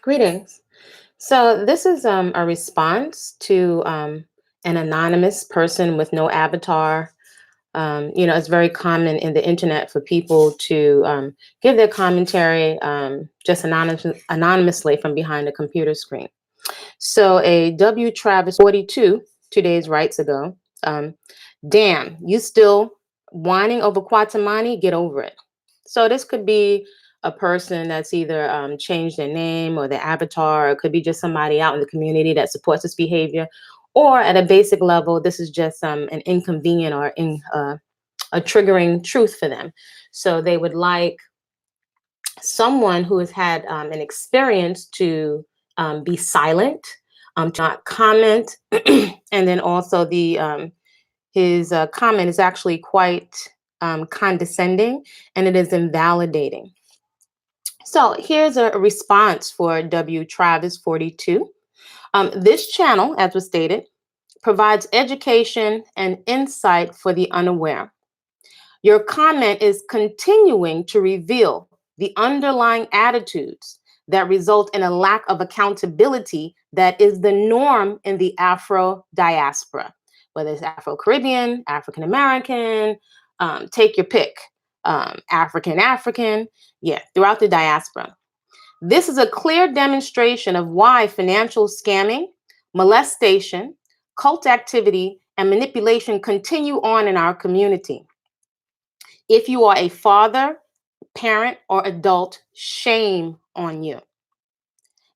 Greetings. So this is a response to an anonymous person with no avatar. It's very common in the internet for people to give their commentary just anonymously from behind a computer screen. So a W. Travis 42 2 days writes ago, um, damn, you still whining over Quatamani? Get over it. So this could be a person that's either changed their name or their avatar, or it could be just somebody out in the community that supports this behavior. Or at a basic level, this is just an inconvenient or a triggering truth for them. So they would like someone who has had an experience to be silent, to not comment, and then also the his comment is actually quite condescending and it is invalidating. So here's a response for W. Travis 42. This channel, as was stated, provides education and insight for the unaware. Your comment is continuing to reveal the underlying attitudes that result in a lack of accountability that is the norm in the Afro diaspora, whether it's Afro Caribbean, African American, take your pick, African, yeah, throughout the diaspora. This is a clear demonstration of why financial scamming, molestation, cult activity, and manipulation continue on in our community. If you are a father, parent, or adult, shame on you.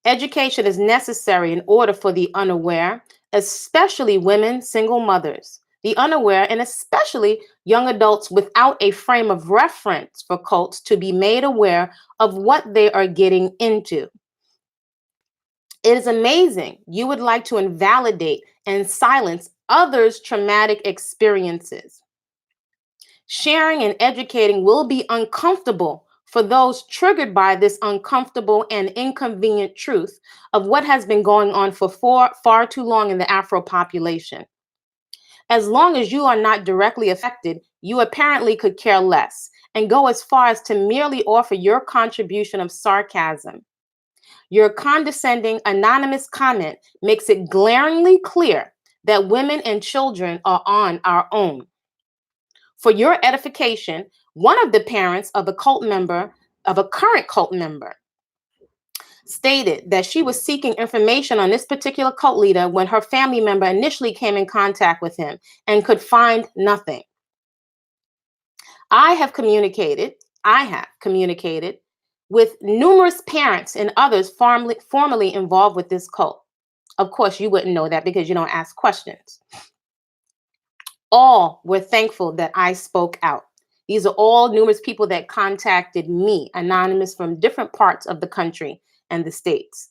Education is necessary in order for the unaware, especially women, single mothers, the unaware, and especially young adults without a frame of reference for cults to be made aware of what they are getting into. It is amazing you would like to invalidate and silence others' traumatic experiences. Sharing and educating will be uncomfortable for those triggered by this uncomfortable and inconvenient truth of what has been going on for far too long in the Afro population. As long as you are not directly affected, you apparently could care less and go as far as to merely offer your contribution of sarcasm. Your condescending anonymous comment makes it glaringly clear that women and children are on our own. For your edification, one of the parents of a current cult member, stated that she was seeking information on this particular cult leader when her family member initially came in contact with him and could find nothing. I have communicated with numerous parents and others formerly involved with this cult. Of course, you wouldn't know that because you don't ask questions. All were thankful that I spoke out. These are all numerous people that contacted me, anonymous from different parts of the country and the states,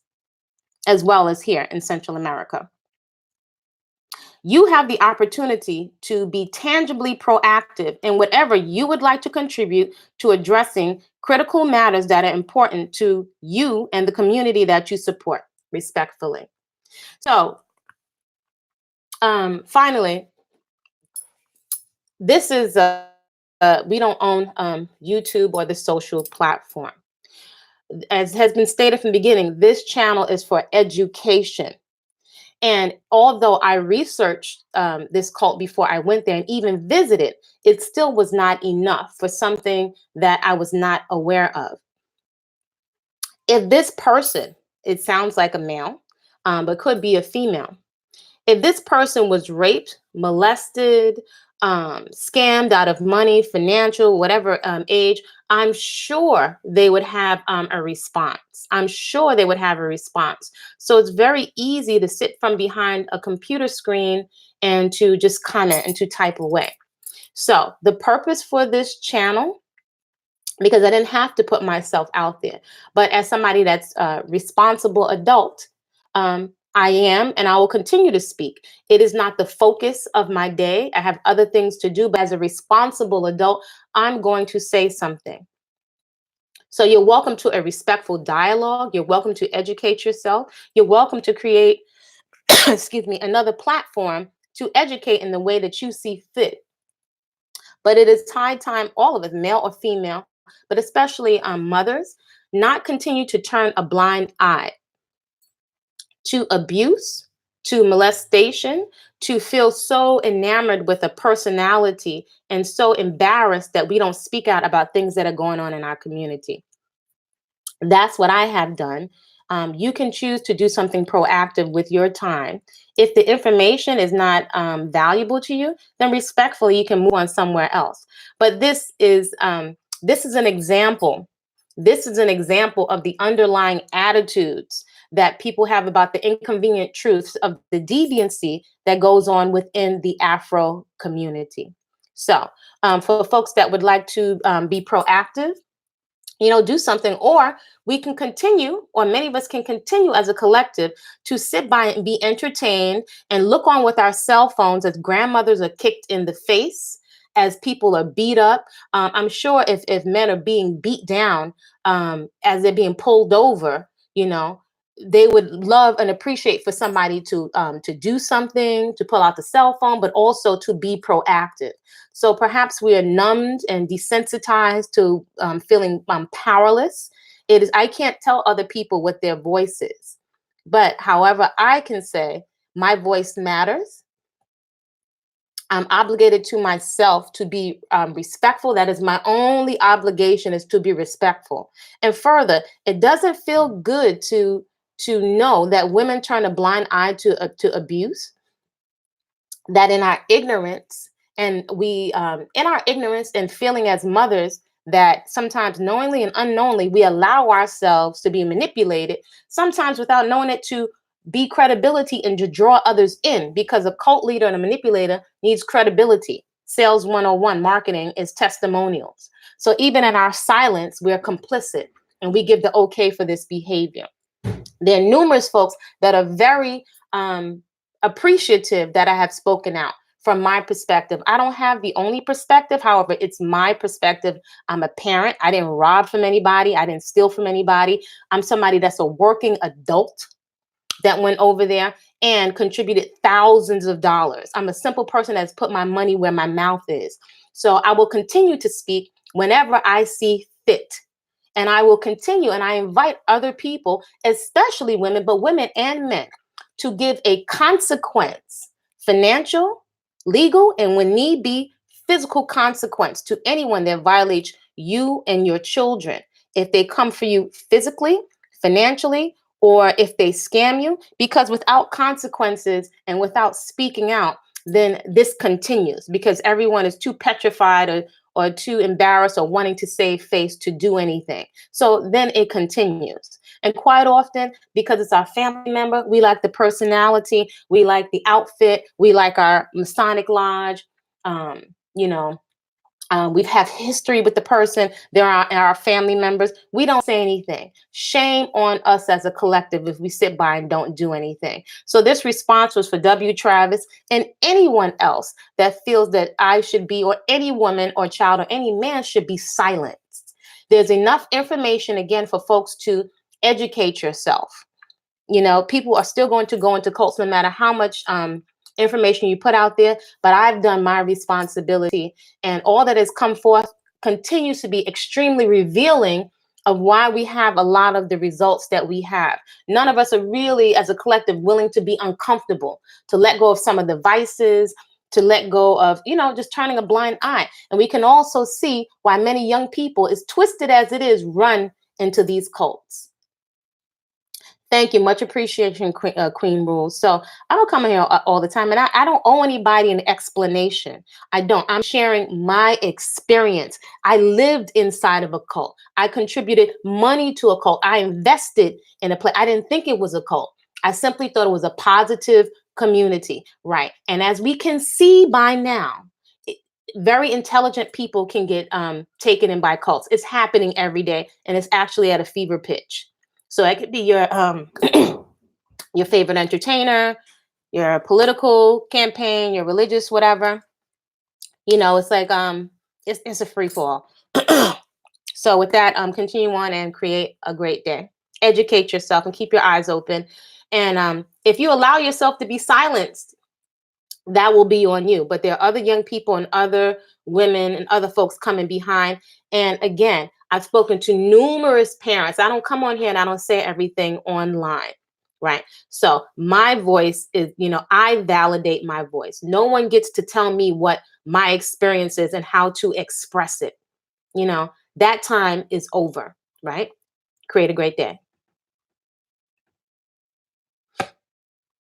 as well as here in Central America. You have the opportunity to be tangibly proactive in whatever you would like to contribute to addressing critical matters that are important to you and the community that you support, respectfully. So, finally, this is we don't own YouTube or the social platform. As has been stated from the beginning, this channel is for education. And although I researched this cult before I went there and even visited, it still was not enough for something that I was not aware of. If this person, it sounds like a male, but could be a female, if this person was raped, molested, scammed out of money, financial, whatever age, I'm sure they would have a response. I'm sure they would have a response. So it's very easy to sit from behind a computer screen and to just comment and to type away. So the purpose for this channel, because I didn't have to put myself out there, but as somebody that's a responsible adult, I am, and I will continue to speak. It is not the focus of my day. I have other things to do, but as a responsible adult, I'm going to say something. So you're welcome to a respectful dialogue. You're welcome to educate yourself. You're welcome to create, excuse me, another platform to educate in the way that you see fit. But it is high time all of us, male or female, but especially mothers, not continue to turn a blind eye to abuse, to molestation, to feel so enamored with a personality and so embarrassed that we don't speak out about things that are going on in our community. That's what I have done. You can choose to do something proactive with your time. If the information is not valuable to you, then respectfully you can move on somewhere else. But this is an example. This is an example of the underlying attitudes that people have about the inconvenient truths of the deviancy that goes on within the Afro community. So, for folks that would like to be proactive, do something, or we can continue, or many of us can continue as a collective to sit by and be entertained and look on with our cell phones as grandmothers are kicked in the face, as people are beat up. I'm sure if men are being beat down, as they're being pulled over, they would love and appreciate for somebody to do something, to pull out the cell phone, but also to be proactive. So perhaps we are numbed and desensitized to feeling powerless. I can't tell other people what their voice is. But however, I can say my voice matters. I'm obligated to myself to be respectful. That is my only obligation, is to be respectful. And further, it doesn't feel good to know that women turn a blind eye to abuse, that in our ignorance, and in our ignorance and feeling as mothers, that sometimes knowingly and unknowingly we allow ourselves to be manipulated, sometimes without knowing it, to be credibility and to draw others in, because a cult leader and a manipulator needs credibility. Sales 101 marketing is testimonials. So even in our silence, we're complicit and we give the okay for this behavior. There are numerous folks that are very appreciative that I have spoken out from my perspective. I don't have the only perspective. However, it's my perspective. I'm a parent. I didn't rob from anybody. I didn't steal from anybody. I'm somebody that's a working adult that went over there and contributed thousands of dollars. I'm a simple person that's put my money where my mouth is. So I will continue to speak whenever I see fit. And I will continue, and I invite other people, especially women, but women and men, to give a consequence, financial, legal, and when need be, physical consequence to anyone that violates you and your children. If they come for you physically, financially, or if they scam you, because without consequences and without speaking out, then this continues because everyone is too petrified or too embarrassed or wanting to save face to do anything. So then it continues. And quite often, because it's our family member, we like the personality, we like the outfit, we like our Masonic lodge, you know, we've had history with the person. There are our family members. We don't say anything. Shame on us as a collective if we sit by and don't do anything. So this response was for W. Travis and anyone else that feels that I should be, or any woman or child or any man should be silenced. There's enough information, again, for folks to educate yourself. People are still going to go into cults no matter how much information you put out there, but I've done my responsibility, and all that has come forth continues to be extremely revealing of why we have a lot of the results that we have. None of us are really, as a collective, willing to be uncomfortable, to let go of some of the vices, to let go of, just turning a blind eye. And we can also see why many young people, as twisted as it is, run into these cults. Thank you. Much appreciation, Queen Rules. So I don't come in here all the time, and I don't owe anybody an explanation. I don't. I'm sharing my experience. I lived inside of a cult. I contributed money to a cult. I invested in a place. I didn't think it was a cult. I simply thought it was a positive community, right? And as we can see by now, very intelligent people can get taken in by cults. It's happening every day, and it's actually at a fever pitch. So it could be your your favorite entertainer, your political campaign, your religious whatever. It's like it's a free fall. So with that, continue on and create a great day. Educate yourself and keep your eyes open. And if you allow yourself to be silenced, that will be on you. But there are other young people and other women and other folks coming behind. And again, I've spoken to numerous parents. I don't come on here and I don't say everything online. right? So my voice is, I validate my voice. No one gets to tell me what my experience is and how to express it. That time is over, right? Create a great day.